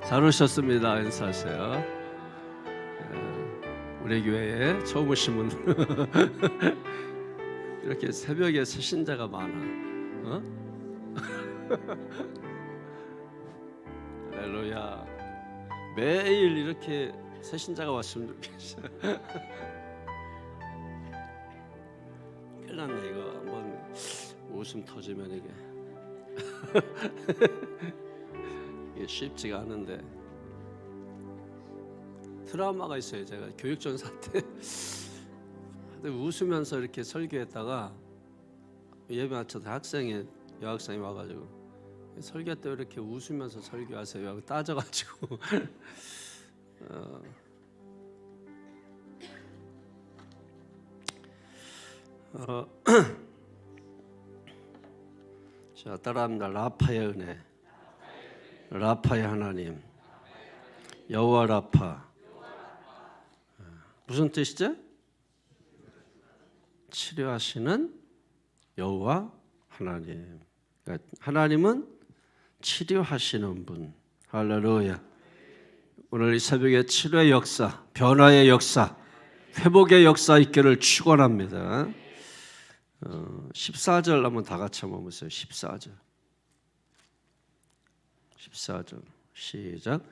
잘 오셨습니다. 인사하세요. 우리 교회에 처음 오신 분들 이렇게 새벽에 새신자가 많아. 할렐루야. 매일 이렇게 새신자가 왔으면 좋겠어요. 큰일 났네 이거. 한번 웃음 터지면 이게 이게 쉽지가 않은데 트라우마가 있어요. 제가 교육전사 때 웃으면서 이렇게 설교했다가 예배 마쳐서 학생이 여학생이 와가지고 설교 때 이렇게 웃으면서 설교하세요 하고 따져가지고 자, 따라합니다. 라파의 은혜, 라파의 하나님, 여호와 라파. 무슨 뜻이죠? 치료하시는 여호와 하나님. 그러니까 하나님은 치료하시는 분. 할렐루야. 오늘 이 새벽에 치료의 역사, 변화의 역사, 회복의 역사 있기를 축원합니다. 14절 한번 다 같이 한번 보세요. 14절 시작.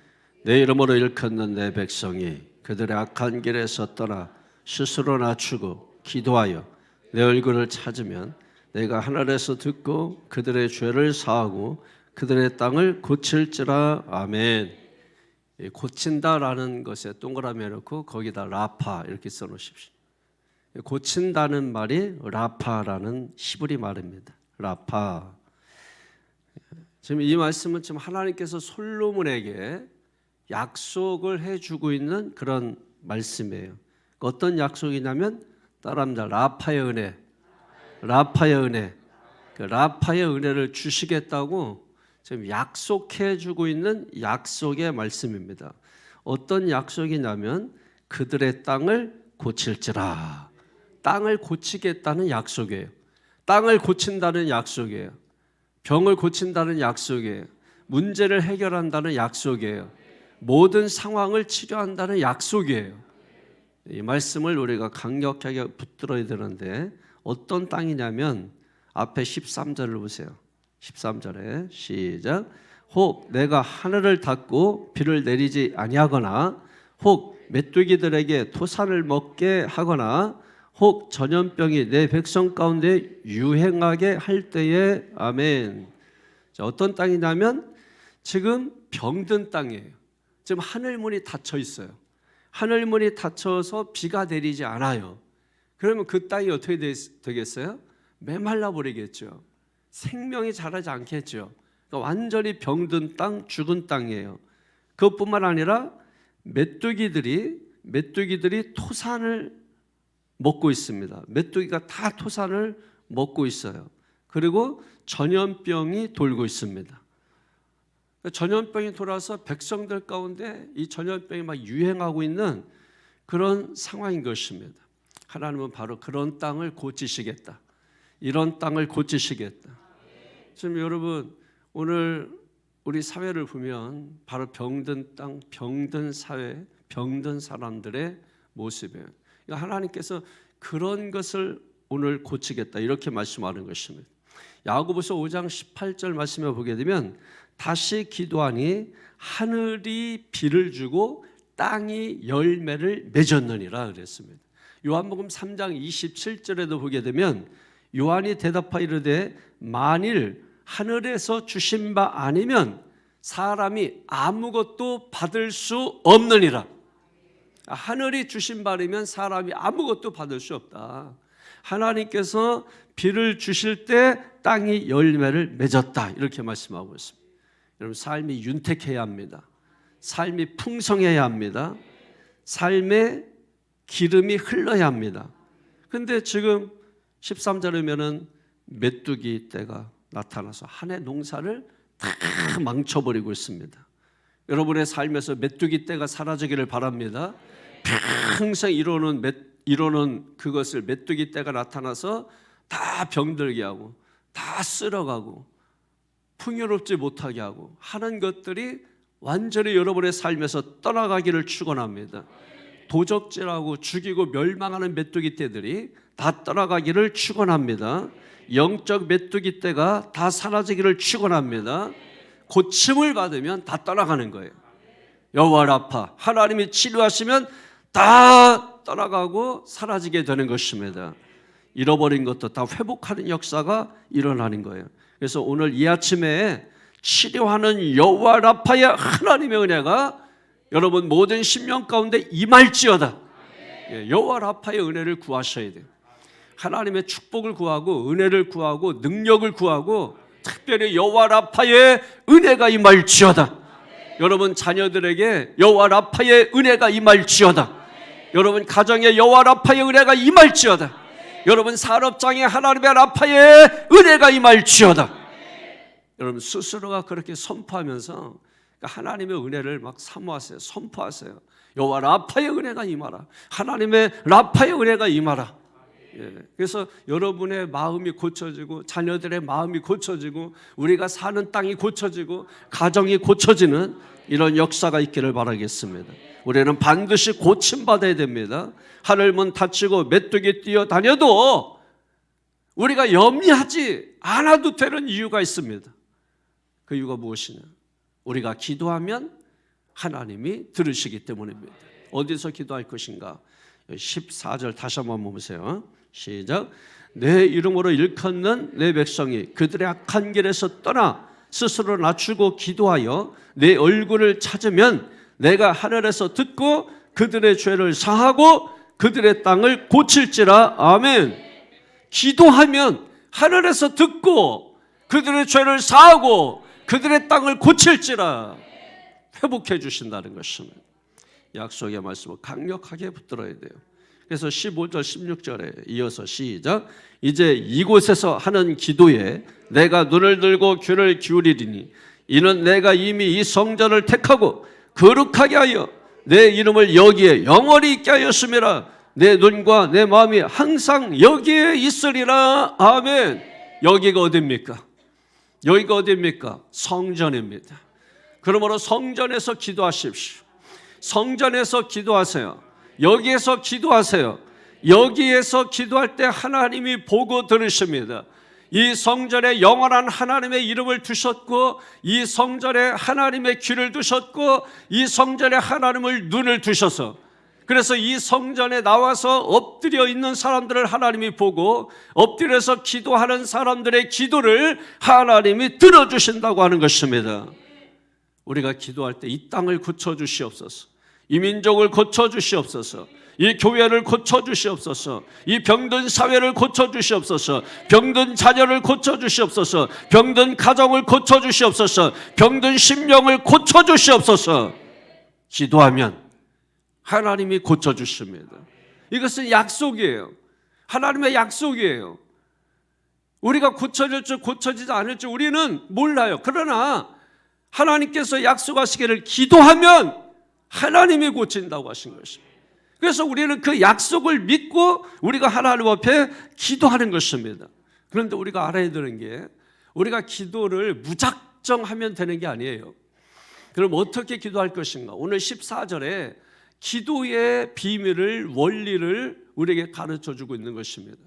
내 이름으로 일컫는 내 백성이 그들의 악한 길에서 떠나 스스로 낮추고 기도하여 내 얼굴을 찾으면 내가 하늘에서 듣고 그들의 죄를 사하고 그들의 땅을 고칠지라. 아멘. 고친다라는 것에 동그라미 해놓고 거기다 라파 이렇게 써놓으십시오. 고친다는 말이 라파라는 히브리 말입니다. 라파. 지금 이 말씀은 지금 하나님께서 솔로몬에게 약속을 해주고 있는 그런 말씀이에요. 어떤 약속이냐면 따라합니다. 라파의 은혜, 라파의 은혜, 그 라파의 은혜를 주시겠다고 지금 약속해주고 있는 약속의 말씀입니다. 어떤 약속이냐면 그들의 땅을 고칠지라. 땅을 고치겠다는 약속이에요. 땅을 고친다는 약속이에요. 병을 고친다는 약속이에요. 문제를 해결한다는 약속이에요. 모든 상황을 치료한다는 약속이에요. 이 말씀을 우리가 강력하게 붙들어야 되는데 어떤 땅이냐면 앞에 13절을 보세요. 13절에 시작. 혹 내가 하늘을 닫고 비를 내리지 아니하거나 혹 메뚜기들에게 토산을 먹게 하거나 혹 전염병이 내 백성 가운데 유행하게 할 때에. 아멘. 자, 어떤 땅이냐면 지금 병든 땅이에요. 지금 하늘문이 닫혀 있어요. 하늘문이 닫혀서 비가 내리지 않아요. 그러면 그 땅이 어떻게 되겠어요? 메말라 버리겠죠. 생명이 자라지 않겠죠. 그러니까 완전히 병든 땅, 죽은 땅이에요. 그것뿐만 아니라 메뚜기들이 토산을 먹고 있습니다. 메뚜기가 다 토산을 먹고 있어요. 그리고 전염병이 돌고 있습니다. 전염병이 돌아서 백성들 가운데 이 전염병이 막 유행하고 있는 그런 상황인 것입니다. 하나님은 바로 그런 땅을 고치시겠다. 이런 땅을 고치시겠다. 지금 여러분 오늘 우리 사회를 보면 바로 병든 땅, 병든 사회, 병든 사람들의 모습이에요. 하나님께서 그런 것을 오늘 고치겠다 이렇게 말씀하는 것입니다. 야고보서 5장 18절 말씀에 보게 되면 다시 기도하니 하늘이 비를 주고 땅이 열매를 맺었느니라 그랬습니다. 요한복음 3장 27절에도 보게 되면 요한이 대답하여 이르되 만일 하늘에서 주신 바 아니면 사람이 아무것도 받을 수 없느니라. 하늘이 주신 바 아니면 사람이 아무것도 받을 수 없다. 하나님께서 비를 주실 때 땅이 열매를 맺었다 이렇게 말씀하고 있습니다. 여러분 삶이 윤택해야 합니다. 삶이 풍성해야 합니다. 삶에 기름이 흘러야 합니다. 그런데 지금 13절이면은 메뚜기 떼가 나타나서 한 해 농사를 다 망쳐버리고 있습니다. 여러분의 삶에서 메뚜기 떼가 사라지기를 바랍니다. 평생 이루는 그것을 메뚜기 떼가 나타나서 다 병들게 하고 다 쓸어가고 풍요롭지 못하게 하고 하는 것들이 완전히 여러분의 삶에서 떠나가기를 축원합니다. 도적질하고 죽이고 멸망하는 메뚜기 떼들이 다 떠나가기를 축원합니다. 영적 메뚜기 떼가 다 사라지기를 축원합니다. 고침을 받으면 다 떠나가는 거예요. 여호와 라파, 하나님이 치료하시면 다 떠나가고 사라지게 되는 것입니다. 잃어버린 것도 다 회복하는 역사가 일어나는 거예요. 그래서 오늘 이 아침에 치료하는 여호와 라파의 하나님의 은혜가 여러분 모든 심령 가운데 임할지어다. 여호와 라파의 은혜를 구하셔야 돼요. 하나님의 축복을 구하고 은혜를 구하고 능력을 구하고 특별히 여호와 라파의 은혜가 임할지어다. 여러분 자녀들에게 여호와 라파의 은혜가 임할지어다. 여러분 가정에 여호와 라파의 은혜가 임할지어다. 여러분 산업장에 하나님의 라파의 은혜가 임할지어다. 여러분 스스로가 그렇게 선포하면서 하나님의 은혜를 막 사모하세요. 선포하세요. 여호와 라파의 은혜가 임하라. 하나님의 라파의 은혜가 임하라. 그래서 여러분의 마음이 고쳐지고 자녀들의 마음이 고쳐지고 우리가 사는 땅이 고쳐지고 가정이 고쳐지는 이런 역사가 있기를 바라겠습니다. 우리는 반드시 고침받아야 됩니다. 하늘문 닫히고 메뚜기 뛰어다녀도 우리가 염려하지 않아도 되는 이유가 있습니다. 그 이유가 무엇이냐? 우리가 기도하면 하나님이 들으시기 때문입니다. 어디서 기도할 것인가? 14절 다시 한번 보세요. 시작. 내 이름으로 일컫는 내 백성이 그들의 악한 길에서 떠나 스스로 낮추고 기도하여 내 얼굴을 찾으면 내가 하늘에서 듣고 그들의 죄를 사하고 그들의 땅을 고칠지라. 아멘. 기도하면 하늘에서 듣고 그들의 죄를 사하고 그들의 땅을 고칠지라. 회복해 주신다는 것입니다. 약속의 말씀을 강력하게 붙들어야 돼요. 그래서 15절 16절에 이어서 시작. 이제 이곳에서 하는 기도에 내가 눈을 들고 귀를 기울이리니 이는 내가 이미 이 성전을 택하고 거룩하게 하여 내 이름을 여기에 영원히 있게 하였음이라. 내 눈과 내 마음이 항상 여기에 있으리라. 아멘. 여기가 어디입니까? 여기가 어디입니까? 성전입니다. 그러므로 성전에서 기도하십시오. 성전에서 기도하세요. 여기에서 기도하세요. 여기에서 기도할 때 하나님이 보고 들으십니다. 이 성전에 영원한 하나님의 이름을 두셨고 이 성전에 하나님의 귀를 두셨고 이 성전에 하나님을 눈을 두셔서 그래서 이 성전에 나와서 엎드려 있는 사람들을 하나님이 보고 엎드려서 기도하는 사람들의 기도를 하나님이 들어주신다고 하는 것입니다. 우리가 기도할 때 이 땅을 고쳐주시옵소서. 이 민족을 고쳐주시옵소서. 이 교회를 고쳐주시옵소서. 이 병든 사회를 고쳐주시옵소서. 병든 자녀를 고쳐주시옵소서. 병든 가정을 고쳐주시옵소서. 병든 심령을 고쳐주시옵소서. 기도하면 하나님이 고쳐주십니다. 이것은 약속이에요. 하나님의 약속이에요. 우리가 고쳐질지 고쳐지지 않을지 우리는 몰라요. 그러나 하나님께서 약속하시기를 기도하면 하나님이 고친다고 하신 것입니다. 그래서 우리는 그 약속을 믿고 우리가 하나님 앞에 기도하는 것입니다. 그런데 우리가 알아야 되는 게 우리가 기도를 무작정 하면 되는 게 아니에요. 그럼 어떻게 기도할 것인가? 오늘 14절에 기도의 비밀을 원리를 우리에게 가르쳐주고 있는 것입니다.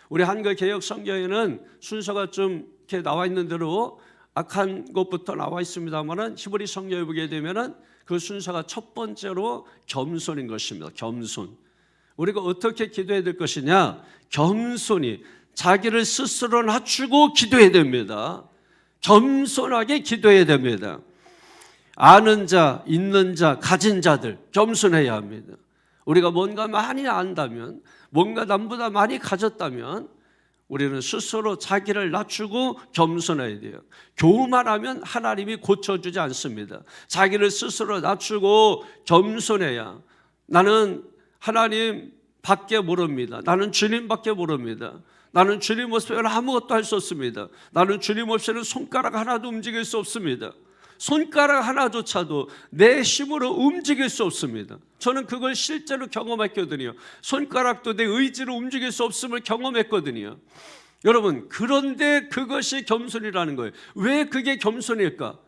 우리 한글 개역 성경에는 순서가 좀 이렇게 나와 있는 대로 악한 것부터 나와 있습니다만은 히브리 성경에 보게 되면은 그 순서가 첫 번째로 겸손인 것입니다. 겸손. 우리가 어떻게 기도해야 될 것이냐? 겸손히 자기를 스스로 낮추고 기도해야 됩니다. 겸손하게 기도해야 됩니다. 아는 자, 있는 자, 가진 자들 겸손해야 합니다. 우리가 뭔가 많이 안다면, 뭔가 남보다 많이 가졌다면 우리는 스스로 자기를 낮추고 겸손해야 돼요. 교만 하면 하나님이 고쳐주지 않습니다. 자기를 스스로 낮추고 겸손해야 나는 하나님 밖에 모릅니다. 나는 주님 밖에 모릅니다. 나는 주님 없이는 아무것도 할 수 없습니다. 나는 주님 없이는 손가락 하나도 움직일 수 없습니다. 손가락 하나조차도 내 힘으로 움직일 수 없습니다. 저는 그걸 실제로 경험했거든요. 손가락도 내 의지로 움직일 수 없음을 경험했거든요. 여러분, 그런데 그것이 겸손이라는 거예요. 왜 그게 겸손일까?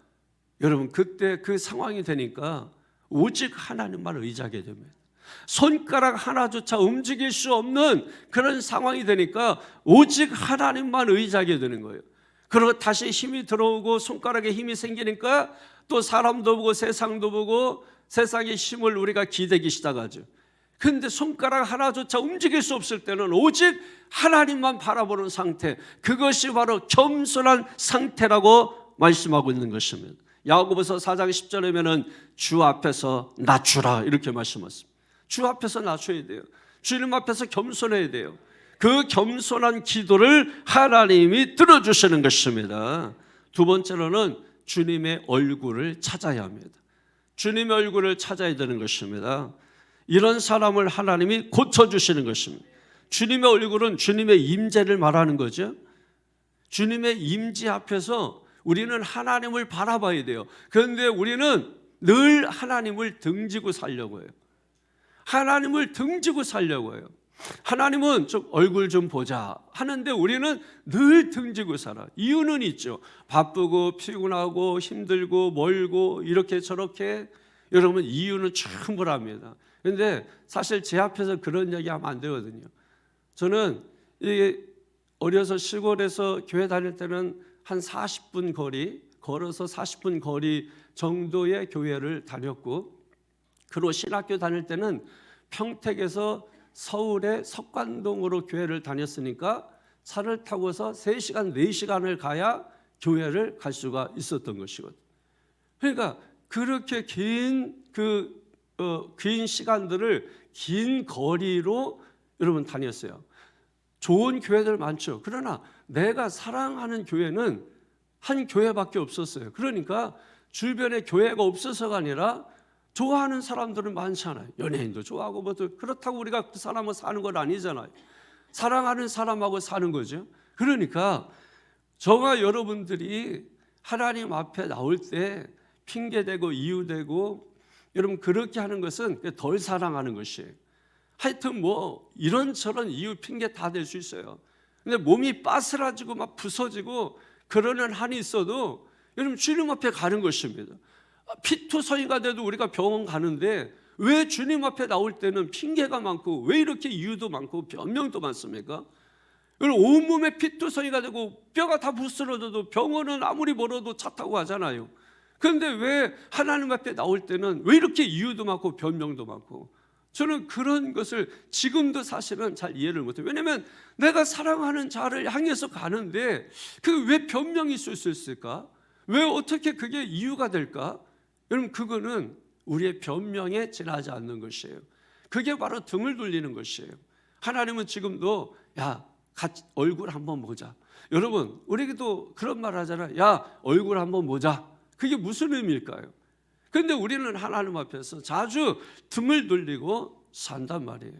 여러분, 그때 그 상황이 되니까 오직 하나님만 의지하게 됩니다. 손가락 하나조차 움직일 수 없는 그런 상황이 되니까 오직 하나님만 의지하게 되는 거예요. 그리고 다시 힘이 들어오고 손가락에 힘이 생기니까 또 사람도 보고 세상도 보고 세상의 힘을 우리가 기대기 시작하죠. 그런데 손가락 하나조차 움직일 수 없을 때는 오직 하나님만 바라보는 상태, 그것이 바로 겸손한 상태라고 말씀하고 있는 것입니다. 야고보서 4장 10절에 보면은 주 앞에서 낮추라 이렇게 말씀하십니다. 주 앞에서 낮춰야 돼요. 주님 앞에서 겸손해야 돼요. 그 겸손한 기도를 하나님이 들어주시는 것입니다. 두 번째로는 주님의 얼굴을 찾아야 합니다. 주님의 얼굴을 찾아야 되는 것입니다. 이런 사람을 하나님이 고쳐주시는 것입니다. 주님의 얼굴은 주님의 임재를 말하는 거죠. 주님의 임재 앞에서 우리는 하나님을 바라봐야 돼요. 그런데 우리는 늘 하나님을 등지고 살려고 해요. 하나님을 등지고 살려고 해요. 하나님은 좀 얼굴 좀 보자 하는데 우리는 늘 등지고 살아. 이유는 있죠. 바쁘고 피곤하고 힘들고 멀고 이렇게 저렇게. 여러분, 이유는 충분합니다. 그런데 사실 제 앞에서 그런 얘기하면 안 되거든요. 저는 어려서 시골에서 교회 다닐 때는 한 40분 거리, 걸어서 40분 거리 정도의 교회를 다녔고, 그리고 신학교 다닐 때는 평택에서 서울의 석관동으로 교회를 다녔으니까 차를 타고서 3시간, 4시간을 가야 교회를 갈 수가 있었던 것이거든요. 그러니까 그렇게 긴 시간들을 긴 거리로 여러분 다녔어요. 좋은 교회들 많죠. 그러나 내가 사랑하는 교회는 한 교회밖에 없었어요. 그러니까 주변에 교회가 없어서가 아니라 좋아하는 사람들은 많잖아요. 연예인도 좋아하고 뭐도. 그렇다고 우리가 그 사람하고 사는 건 아니잖아요. 사랑하는 사람하고 사는 거죠. 그러니까 저와 여러분들이 하나님 앞에 나올 때 핑계대고 이유대고 여러분 그렇게 하는 것은 덜 사랑하는 것이에요. 하여튼 뭐 이런저런 이유 핑계 다 될 수 있어요. 근데 몸이 빠스라지고 막 부서지고 그러는 한이 있어도 여러분 주님 앞에 가는 것입니다. 피투성이가 돼도 우리가 병원 가는데 왜 주님 앞에 나올 때는 핑계가 많고 왜 이렇게 이유도 많고 변명도 많습니까? 온몸에 피투성이가 되고 뼈가 다 부스러져도 병원은 아무리 멀어도 차 타고 가잖아요. 그런데 왜 하나님 앞에 나올 때는 왜 이렇게 이유도 많고 변명도 많고? 저는 그런 것을 지금도 사실은 잘 이해를 못해요. 왜냐하면 내가 사랑하는 자를 향해서 가는데 그 왜 변명이 있을 수 있을까? 왜 어떻게 그게 이유가 될까? 여러분, 그거는 우리의 변명에 지나지 않는 것이에요. 그게 바로 등을 돌리는 것이에요. 하나님은 지금도 야, 같이 얼굴 한번 보자. 여러분, 우리도 그런 말 하잖아요. 야, 얼굴 한번 보자. 그게 무슨 의미일까요? 그런데 우리는 하나님 앞에서 자주 등을 돌리고 산단 말이에요.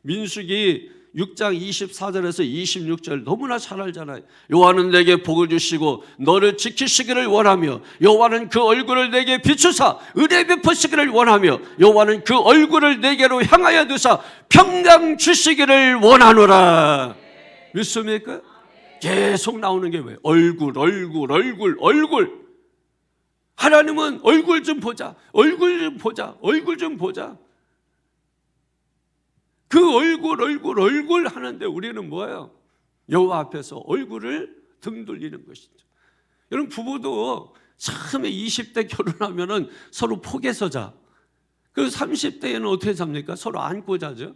민수기 6장 24절에서 26절 너무나 잘 알잖아요. 여호와는 내게 복을 주시고 너를 지키시기를 원하며 여호와는 그 얼굴을 내게 비추사 은혜 베푸시기를 원하며 여호와는 그 얼굴을 내게로 향하여 두사 평강 주시기를 원하노라. 믿습니까? 계속 나오는 게 뭐예요? 얼굴. 하나님은 얼굴 좀 보자. 얼굴 좀 보자. 그 얼굴 하는데 우리는 뭐예요? 여호와 앞에서 얼굴을 등 돌리는 것이죠. 여러분, 부부도 처음에 20대 결혼하면은 서로 폭에서 자. 그 30대에는 어떻게 잡니까? 서로 안고 자죠.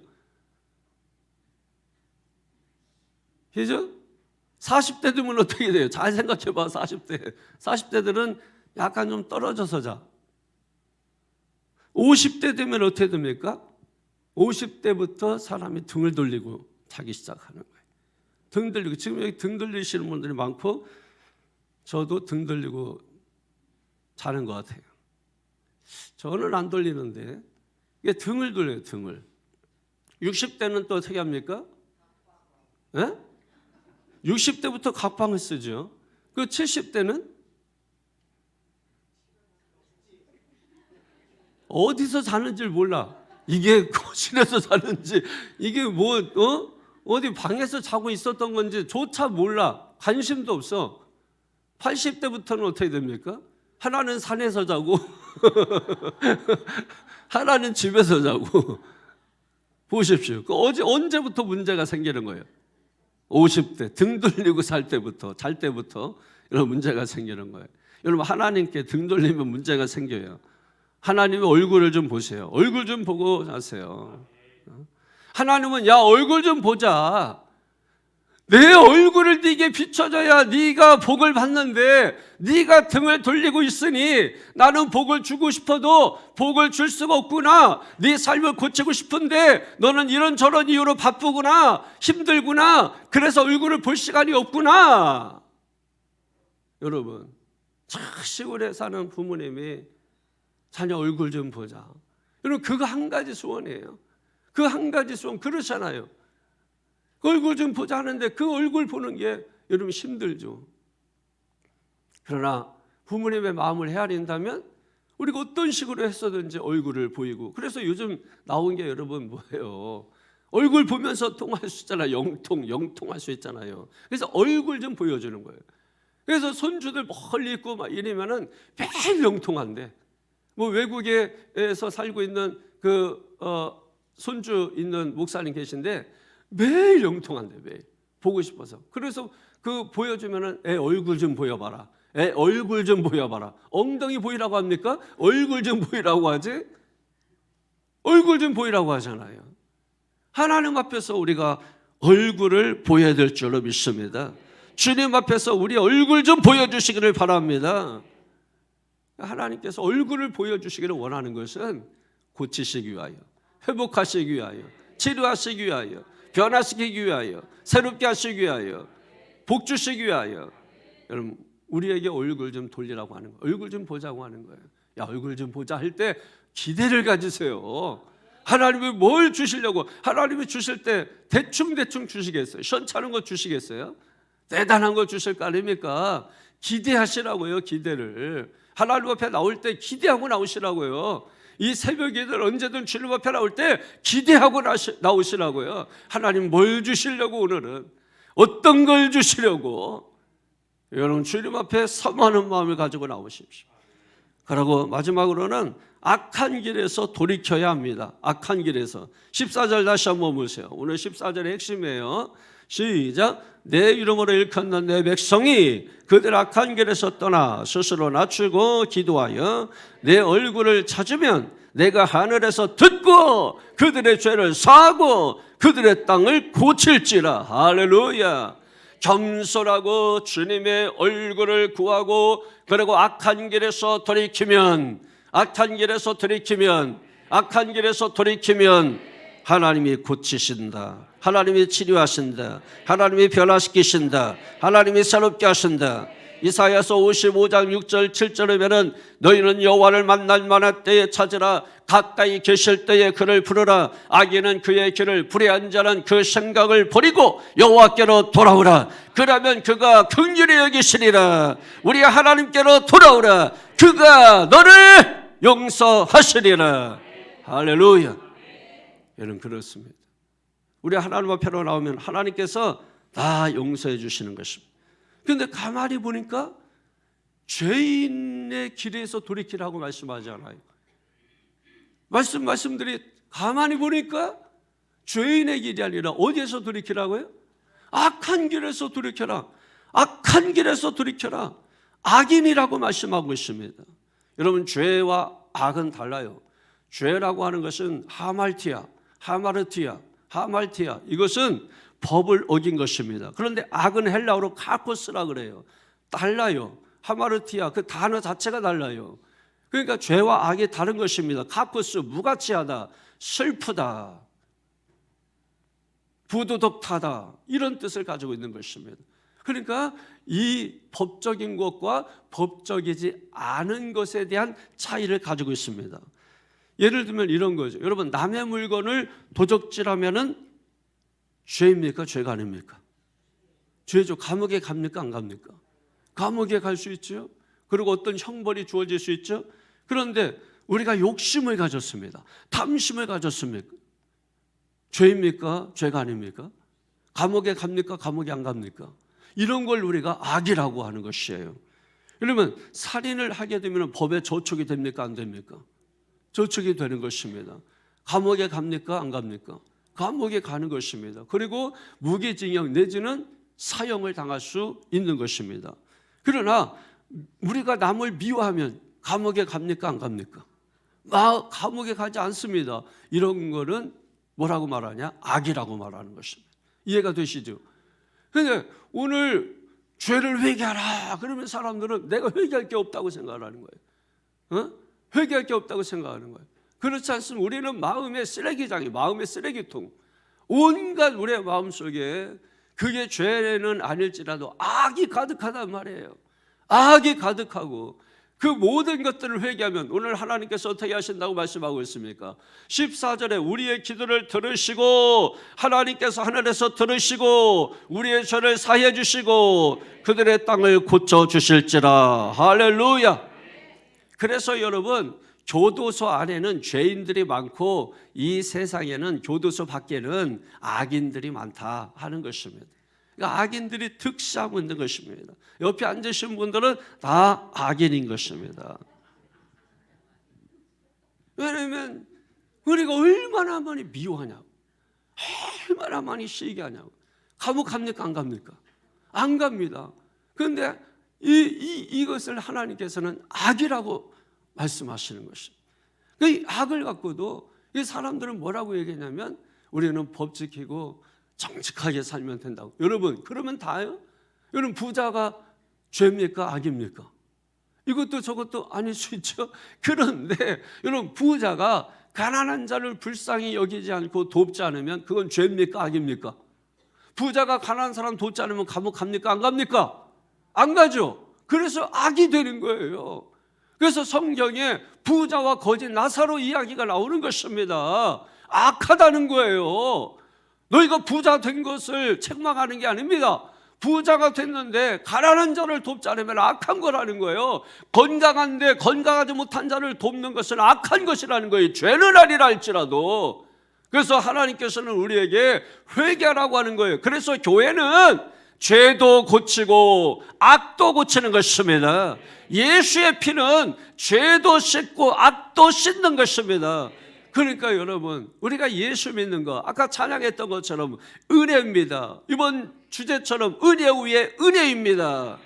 그죠? 40대 되면 어떻게 돼요? 잘 생각해봐. 40대들은 약간 좀 떨어져서 자. 50대 되면 어떻게 됩니까? 50대부터 사람이 등을 돌리고 자기 시작하는 거예요. 등 돌리고, 지금 여기 등 돌리시는 분들이 많고 저도 등 돌리고 자는 것 같아요. 저는 안 돌리는데 이게 등을 돌려요. 등을. 60대는 또 어떻게 합니까? 네? 60대부터 각방을 쓰죠. 그 70대는 어디서 자는지 몰라. 이게 거실에서 자는지 이게 뭐 어디 방에서 자고 있었던 건지 조차 몰라. 관심도 없어. 80대부터는 어떻게 됩니까? 하나는 산에서 자고 하나는 집에서 자고. 보십시오. 언제부터 문제가 생기는 거예요? 50대 등 돌리고 잘 때부터 이런 문제가 생기는 거예요. 여러분, 하나님께 등 돌리면 문제가 생겨요. 하나님의 얼굴을 좀 보세요. 얼굴 좀 보고 하세요. 하나님은 야, 얼굴 좀 보자. 내 얼굴을 네게 비춰줘야 네가 복을 받는데 네가 등을 돌리고 있으니 나는 복을 주고 싶어도 복을 줄 수가 없구나. 네 삶을 고치고 싶은데 너는 이런저런 이유로 바쁘구나, 힘들구나, 그래서 얼굴을 볼 시간이 없구나. 여러분, 시골에 사는 부모님이 자녀 얼굴 좀 보자. 여러분, 그거 한 가지 소원이에요. 그 한 가지 소원. 그렇잖아요. 그 얼굴 좀 보자 하는데 그 얼굴 보는 게 여러분 힘들죠. 그러나 부모님의 마음을 헤아린다면 우리가 어떤 식으로 했어든지 얼굴을 보이고, 그래서 요즘 나온 게 여러분 뭐예요? 얼굴 보면서 통화할 수 있잖아요. 영통할 수 있잖아요. 그래서 얼굴 좀 보여주는 거예요. 그래서 손주들 멀리 있고 막 이러면은 매일 영통한데, 뭐 외국에서 살고 있는 손주 있는 목사님 계신데 매일 영통한대. 매일 보고 싶어서. 그래서 그 보여주면은 애 얼굴 좀 보여봐라. 애 얼굴 좀 보여봐라. 엉덩이 보이라고 합니까? 얼굴 좀 보이라고 하지? 얼굴 좀 보이라고 하잖아요. 하나님 앞에서 우리가 얼굴을 보여야 될 줄로 믿습니다. 주님 앞에서 우리 얼굴 좀 보여주시기를 바랍니다. 하나님께서 얼굴을 보여주시기를 원하는 것은 고치시기 위하여, 회복하시기 위하여, 치료하시기 위하여, 변화시키기 위하여, 새롭게 하시기 위하여, 복 주시기 위하여. 여러분, 우리에게 얼굴 좀 돌리라고 하는 거예요. 얼굴 좀 보자고 하는 거예요. 야, 얼굴 좀 보자 할 때 기대를 가지세요. 하나님이 뭘 주시려고, 하나님이 주실 때 대충 주시겠어요? 시원찮은 거 주시겠어요? 대단한 거 주실 거 아닙니까? 기대하시라고요. 기대를. 하나님 앞에 나올 때 기대하고 나오시라고요. 이 새벽에들 언제든 주님 앞에 나올 때 기대하고 나오시라고요. 하나님 뭘 주시려고, 오늘은 어떤 걸 주시려고. 여러분, 주님 앞에 사모하는 마음을 가지고 나오십시오. 그리고 마지막으로는 악한 길에서 돌이켜야 합니다. 악한 길에서. 14절 다시 한번 보세요. 오늘 14절의 핵심이에요. 시작. 내 이름으로 일컫는 내 백성이 그들 악한 길에서 떠나 스스로 낮추고 기도하여 내 얼굴을 찾으면 내가 하늘에서 듣고 그들의 죄를 사하고 그들의 땅을 고칠지라. 할렐루야. 겸손하고 주님의 얼굴을 구하고, 그리고 악한 길에서 돌이키면 하나님이 고치신다. 하나님이 치료하신다. 하나님이 변화시키신다. 하나님이 새롭게 하신다. 이사야서 55장 6절 7절에 보면 너희는 여호와를 만날 만한 때에 찾으라. 가까이 계실 때에 그를 부르라. 악인은 그의 길을, 불의한 자는 그 생각을 버리고 여호와께로 돌아오라. 그러면 그가 긍휼히 여기시리라. 우리 하나님께로 돌아오라. 그가 너를 용서하시리라. 할렐루야. 여러분, 그렇습니다. 우리 하나님 앞에로 나오면 하나님께서 다 용서해 주시는 것입니다. 그런데 가만히 보니까 죄인의 길에서 돌이키라고 말씀하잖아요. 말씀들이 가만히 보니까 죄인의 길이 아니라 어디에서 돌이키라고요? 악한 길에서 돌이켜라. 악한 길에서 돌이켜라. 악인이라고 말씀하고 있습니다. 여러분, 죄와 악은 달라요. 죄라고 하는 것은 하마르티아, 이것은 법을 어긴 것입니다. 그런데 악은 헬라어로 카코스라 그래요. 달라요. 하마르티아, 그 단어 자체가 달라요. 그러니까 죄와 악이 다른 것입니다. 카코스, 무가치하다, 슬프다, 부도덕하다, 이런 뜻을 가지고 있는 것입니다. 그러니까 이 법적인 것과 법적이지 않은 것에 대한 차이를 가지고 있습니다. 예를 들면 이런 거죠. 여러분, 남의 물건을 도적질하면은 죄입니까? 죄가 아닙니까? 죄죠. 감옥에 갑니까? 안 갑니까? 감옥에 갈 수 있죠. 그리고 어떤 형벌이 주어질 수 있죠. 그런데 우리가 욕심을 가졌습니다. 탐심을 가졌습니까? 죄입니까? 죄가 아닙니까? 감옥에 갑니까? 감옥에 안 갑니까? 이런 걸 우리가 악이라고 하는 것이에요. 그러면 살인을 하게 되면 법에 저촉이 됩니까? 안 됩니까? 저촉이 되는 것입니다. 감옥에 갑니까? 안 갑니까? 감옥에 가는 것입니다. 그리고 무기징역 내지는 사형을 당할 수 있는 것입니다. 그러나 우리가 남을 미워하면 감옥에 갑니까? 안 갑니까? 감옥에 가지 않습니다. 이런 거는 뭐라고 말하냐? 악이라고 말하는 것입니다. 이해가 되시죠? 그런데 오늘 죄를 회개하라 그러면 사람들은 내가 회개할 게 없다고 생각하는 거예요. 회개할 게 없다고 생각하는 거예요. 그렇지 않습니다. 우리는 마음의 쓰레기장이, 마음의 쓰레기통, 온갖 우리의 마음속에 그게 죄는 아닐지라도 악이 가득하단 말이에요. 악이 가득하고 그 모든 것들을 회개하면 오늘 하나님께서 어떻게 하신다고 말씀하고 있습니까? 14절에 우리의 기도를 들으시고 하나님께서 하늘에서 들으시고 우리의 죄를 사해 주시고 그들의 땅을 고쳐주실지라. 할렐루야. 그래서 여러분, 교도소 안에는 죄인들이 많고 이 세상에는 교도소 밖에는 악인들이 많다 하는 것입니다. 그러니까 악인들이 득시하고 있는 것입니다. 옆에 앉으신 분들은 다 악인인 것입니다. 왜냐하면 우리가 얼마나 많이 미워하냐고, 얼마나 많이 시기하냐고. 감옥 갑니까? 안 갑니까? 안 갑니다. 그런데 이것을 하나님께서는 악이라고 말씀하시는 것입니다. 이 악을 갖고도 이 사람들은 뭐라고 얘기하냐면 우리는 법 지키고 정직하게 살면 된다고. 여러분, 그러면 다요? 여러분, 부자가 죄입니까? 악입니까? 이것도 저것도 아닐 수 있죠. 그런데 여러분, 부자가 가난한 자를 불쌍히 여기지 않고 돕지 않으면 그건 죄입니까? 악입니까? 부자가 가난한 사람 돕지 않으면 감옥 갑니까? 안 갑니까? 안 가죠. 그래서 악이 되는 거예요. 그래서 성경에 부자와 거지 나사로 이야기가 나오는 것입니다. 악하다는 거예요. 너희가 부자 된 것을 책망하는 게 아닙니다. 부자가 됐는데 가난한 자를 돕지 않으면 악한 거라는 거예요. 건강한데 건강하지 못한 자를 돕는 것은 악한 것이라는 거예요. 죄는 아니라 할지라도. 그래서 하나님께서는 우리에게 회개하라고 하는 거예요. 그래서 교회는 죄도 고치고 악도 고치는 것입니다. 예수의 피는 죄도 씻고 악도 씻는 것입니다. 그러니까 여러분, 우리가 예수 믿는 거 아까 찬양했던 것처럼 은혜입니다. 이번 주제처럼 은혜 위에 은혜입니다.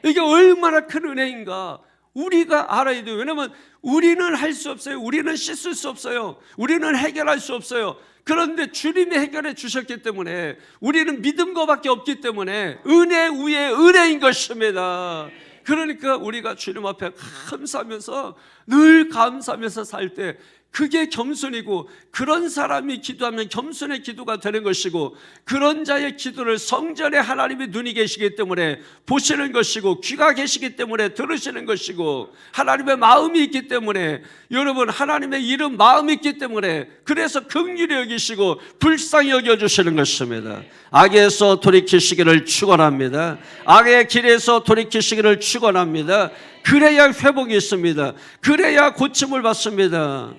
이게 얼마나 큰 은혜인가 우리가 알아야 돼요. 왜냐하면 우리는 할 수 없어요. 우리는 씻을 수 없어요. 우리는 해결할 수 없어요. 그런데 주님이 해결해 주셨기 때문에 우리는 믿은 것밖에 없기 때문에 은혜 위에 은혜인 것입니다. 그러니까 우리가 주님 앞에 감사하면서 늘 감사하면서 살 때 그게 겸손이고, 그런 사람이 기도하면 겸손의 기도가 되는 것이고, 그런 자의 기도를 성전에 하나님의 눈이 계시기 때문에 보시는 것이고, 귀가 계시기 때문에 들으시는 것이고, 하나님의 마음이 있기 때문에, 여러분 하나님의 이름 마음이 있기 때문에 그래서 긍휼히 여기시고 불쌍히 여겨주시는 것입니다. 악에서 돌이키시기를 축원합니다. 악의 길에서 돌이키시기를 축원합니다. 그래야 회복이 있습니다. 그래야 고침을 받습니다.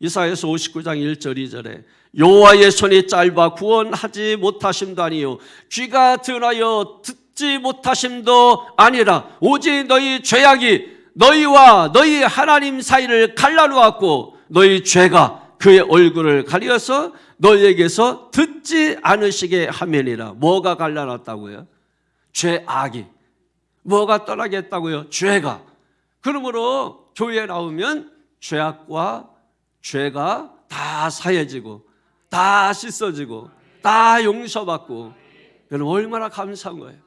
이사야서 59장 1절 2절에 여호와의 손이 짧아 구원하지 못하심도 아니요 귀가 둔하여 듣지 못하심도 아니라 오직 너희 죄악이 너희와 너희 하나님 사이를 갈라놓았고 너희 죄가 그의 얼굴을 가리어서 너희에게서 듣지 않으시게 하면이라. 뭐가 갈라놨다고요? 죄악이. 뭐가 떠나게 했다고요? 죄가. 그러므로 교회에 나오면 죄악과 죄가 다 사해지고 다 씻어지고 다 용서받고, 여러분 얼마나 감사한 거예요.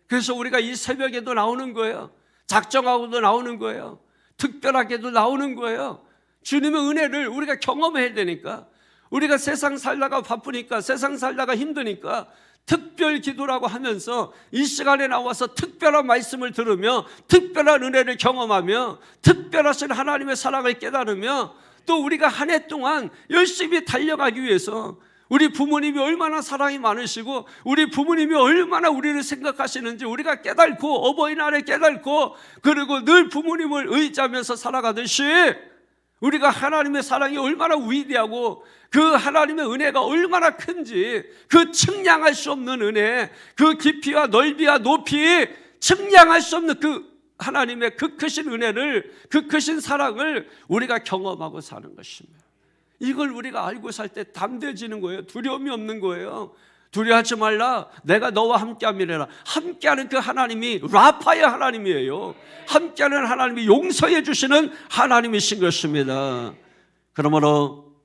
그래서 우리가 이 새벽에도 나오는 거예요. 작정하고도 나오는 거예요. 특별하게도 나오는 거예요. 주님의 은혜를 우리가 경험해야 되니까. 우리가 세상 살다가 바쁘니까, 세상 살다가 힘드니까 특별 기도라고 하면서 이 시간에 나와서 특별한 말씀을 들으며 특별한 은혜를 경험하며 특별하신 하나님의 사랑을 깨달으며, 또 우리가 한 해 동안 열심히 달려가기 위해서 우리 부모님이 얼마나 사랑이 많으시고 우리 부모님이 얼마나 우리를 생각하시는지 우리가 깨닫고, 어버이날에 깨닫고, 그리고 늘 부모님을 의지하면서 살아가듯이 우리가 하나님의 사랑이 얼마나 위대하고 그 하나님의 은혜가 얼마나 큰지, 그 측량할 수 없는 은혜, 그 깊이와 넓이와 높이 측량할 수 없는 그 하나님의 그 크신 은혜를, 그 크신 사랑을 우리가 경험하고 사는 것입니다. 이걸 우리가 알고 살 때 담대해지는 거예요. 두려움이 없는 거예요. 두려워하지 말라, 내가 너와 함께함이라. 함께하는 그 하나님이 라파의 하나님이에요. 함께하는 하나님이 용서해 주시는 하나님이신 것입니다. 그러므로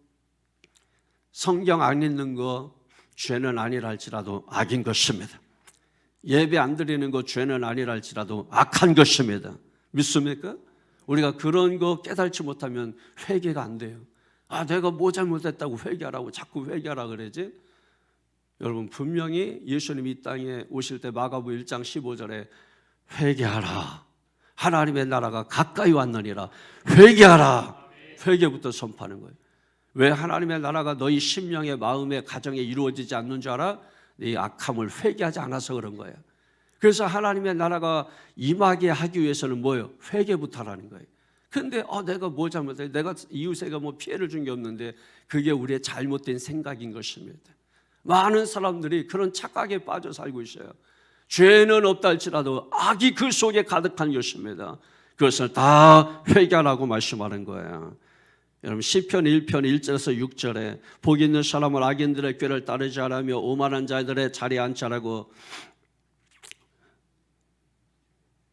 성경 안 읽는 거 죄는 아니라 할지라도 악인 것입니다. 예배 안 드리는 거 죄는 아니라 할지라도 악한 것입니다. 믿습니까? 우리가 그런 거 깨달지 못하면 회개가 안 돼요. 내가 뭐 잘못했다고 회개하라고 자꾸 회개하라 그러지? 여러분, 분명히 예수님이 이 땅에 오실 때 마가복음 1장 15절에 회개하라, 하나님의 나라가 가까이 왔느니라, 회개하라. 회개부터 선포하는 거예요. 왜 하나님의 나라가 너희 심령의 마음의 가정에 이루어지지 않는 줄 알아? 네 악함을 회개하지 않아서 그런 거예요. 그래서 하나님의 나라가 임하게 하기 위해서는 뭐예요? 회개부터 하라는 거예요. 근데 내가 뭐 잘못해? 내가 이웃에게 뭐 피해를 준 게 없는데, 그게 우리의 잘못된 생각인 것입니다. 많은 사람들이 그런 착각에 빠져 살고 있어요. 죄는 없다 할지라도 악이 그 속에 가득한 것입니다. 그것을 다 회개하라고 말씀하는 거예요. 여러분, 시편 1편 1절에서 6절에 복 있는 사람은 악인들의 꾀를 따르지 않으며 오만한 자들의 자리에 앉지 않고,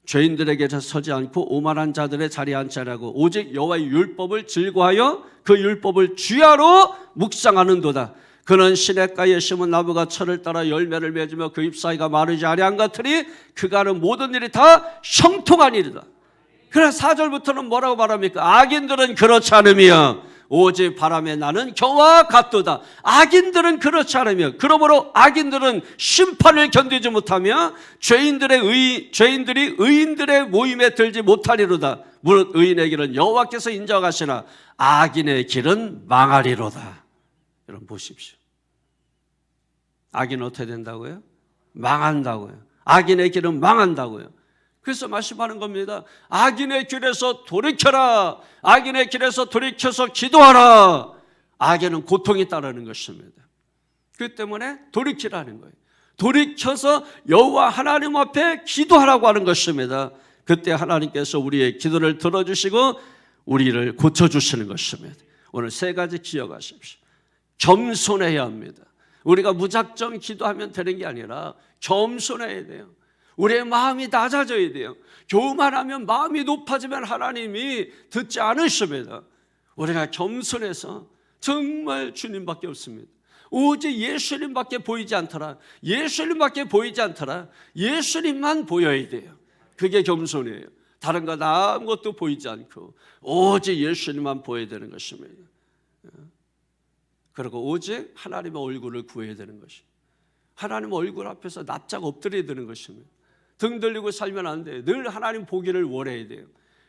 죄인들에게 서지 않고 오만한 자들의 자리에 앉지 않고 오직 여호와의 율법을 즐거워하여 그 율법을 주야로 묵상하는도다. 그는 시냇가에 심은 나무가 철을 따라 열매를 맺으며 그 잎사귀가 마르지 아니한 같으니 그가 하는 모든 일이 다 형통한 일이다. 그러나 4절부터는 뭐라고 말합니까? 악인들은 그렇지 않으며 오직 바람에 나는 겨와 같도다. 악인들은 그렇지 않으며, 그러므로 악인들은 심판을 견디지 못하며 죄인들이 의인들의 모임에 들지 못하리로다. 무릇 의인의 길은 여호와께서 인정하시나 악인의 길은 망하리로다. 여러분 보십시오. 악인은 어떻게 된다고요? 망한다고요. 악인의 길은 망한다고요. 그래서 말씀하는 겁니다. 악인의 길에서 돌이켜라. 악인의 길에서 돌이켜서 기도하라. 악에는 고통이 따르는 것입니다. 그 때문에 돌이키라는 거예요. 돌이켜서 여호와 하나님 앞에 기도하라고 하는 것입니다. 그때 하나님께서 우리의 기도를 들어주시고 우리를 고쳐주시는 것입니다. 오늘 3가지 기억하십시오. 겸손해야 합니다. 우리가 무작정 기도하면 되는 게 아니라 겸손해야 돼요. 우리의 마음이 낮아져야 돼요. 교만하면, 마음이 높아지면 하나님이 듣지 않으십니다. 우리가 겸손해서 정말 주님밖에 없습니다. 오직 예수님밖에 보이지 않더라. 예수님밖에 보이지 않더라. 예수님만 보여야 돼요. 그게 겸손이에요. 다른 것 아무것도 보이지 않고 오직 예수님만 보여야 되는 것입니다. 그리고 오직 하나님의 얼굴을 구해야 되는 것입니다. 하나님 얼굴 앞에서 납작 엎드려야 되는 것입니다. 등 들리고 살면 안 돼요. 늘 하나님 보기를 원해야 돼요.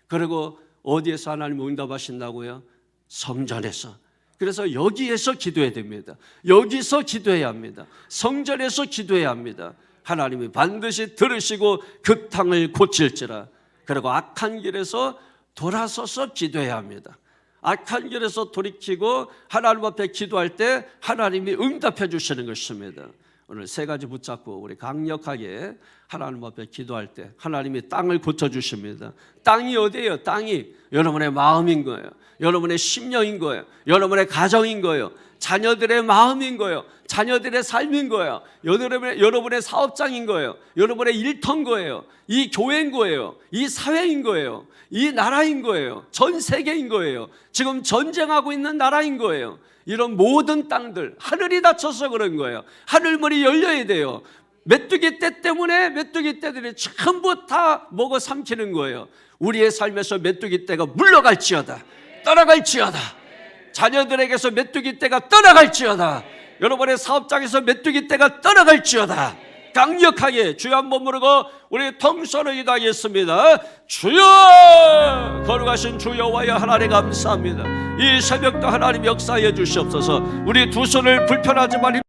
그리고 어디에서 하나님 응답하신다고요? 성전에서. 그래서 여기에서 기도해야 됩니다. 여기서 기도해야 합니다. 성전에서 기도해야 합니다. 하나님이 반드시 들으시고 그 땅을 고칠지라. 그리고 악한 길에서 돌아서서 기도해야 합니다. 악한 길에서 돌이키고 하나님 앞에 기도할 때 하나님이 응답해 주시는 것입니다. 오늘 3가지 붙잡고 우리 강력하게 하나님 앞에 기도할 때 하나님이 땅을 고쳐주십니다. 땅이 어디예요? 땅이 여러분의 마음인 거예요. 여러분의 심령인 거예요. 여러분의 가정인 거예요. 자녀들의 마음인 거예요. 자녀들의 삶인 거예요. 여러분의 사업장인 거예요. 여러분의 일터인 거예요. 이 교회인 거예요. 이 사회인 거예요. 이 나라인 거예요. 전 세계인 거예요. 지금 전쟁하고 있는 나라인 거예요. 이런 모든 땅들, 하늘이 닫혀서 그런 거예요. 하늘문이 열려야 돼요. 메뚜기 떼 때문에 메뚜기 떼들이 전부 다 먹어 삼키는 거예요. 우리의 삶에서 메뚜기 떼가 물러갈지어다. 떠나갈지어다. 자녀들에게서 메뚜기 떼가 떠나갈지어다. 여러분의 사업장에서 메뚜기 떼가 떠나갈지어다. 강력하게 주여 한번 부르고 우리 통성을 기도하겠습니다. 주여, 거룩하신 주 여호와여 하나님 감사합니다. 이 새벽도 하나님 역사해 주시옵소서. 우리 두 손을 불편하지만